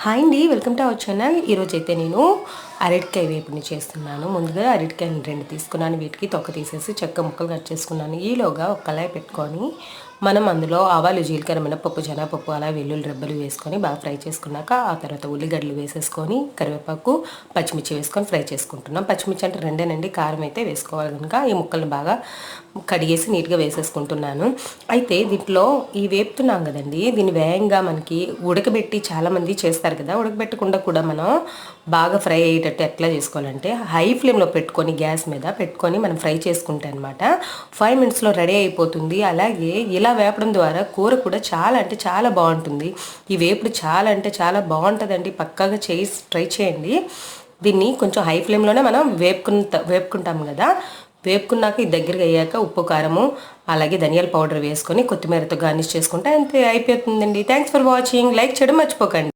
Hi అండి, welcome to our channel. ఈరోజైతే నేను అరటికాయ వేపుని చేస్తున్నాను. ముందుగా అరటికాయని 2 తీసుకున్నాను. వీటికి తొక్క తీసేసి చెక్క ముక్కలు కట్ చేసుకున్నాను. ఈలోగా ఒక కళాయి పెట్టుకొని మనం అందులో ఆవాలు, జీలకర్ర, మినపప్పు, శనగపప్పు, అలా వెల్లుల్లి రెబ్బలు వేసుకొని బాగా ఫ్రై చేసుకున్నాక ఆ తర్వాత ఉల్లిగడ్డలు వేసేసుకొని కరివేపాకు, పచ్చిమిర్చి వేసుకొని ఫ్రై చేసుకుంటున్నాం. పచ్చిమిర్చి అంటే 2 కారం అయితే వేసుకోవాలి కనుక ఈ ముక్కల్ని బాగా కడిగేసి నీట్గా వేసేసుకుంటున్నాను. అయితే దీంట్లో ఈ వేపుతున్నాం కదండి, దీన్ని వేగంగా మనకి ఉడకబెట్టి చాలామంది చేస్తారు కదా. ఉడకబెట్టకుండా కూడా మనం బాగా ఫ్రై అయ్యేటట్టు ఎట్లా చేసుకోవాలంటే హై ఫ్లేమ్లో పెట్టుకొని గ్యాస్ మీద పెట్టుకొని మనం ఫ్రై చేసుకుంటే అనమాట 5 మినిట్స్లో రెడీ అయిపోతుంది. అలాగే ఇలా వేపడం ద్వారా కూర కూడా చాలా అంటే చాలా బాగుంటుంది. ఈ వేపుడు చాలా అంటే చాలా బాగుంటుందండి. పక్కాగా ట్రై చేయండి. దీన్ని కొంచెం హై ఫ్లేమ్లోనే మనం వేపుకుంటాము కదా. వేపుకున్నాక ఇది దగ్గరగా అయ్యాక ఉప్పు, కారము, అలాగే ధనియాల పౌడర్ వేసుకొని కొత్తిమీరతో గార్నిష్ చేసుకుంటే అంతే, అయిపోతుందండి. Thanks for watching. లైక్ చేయడం మర్చిపోకండి.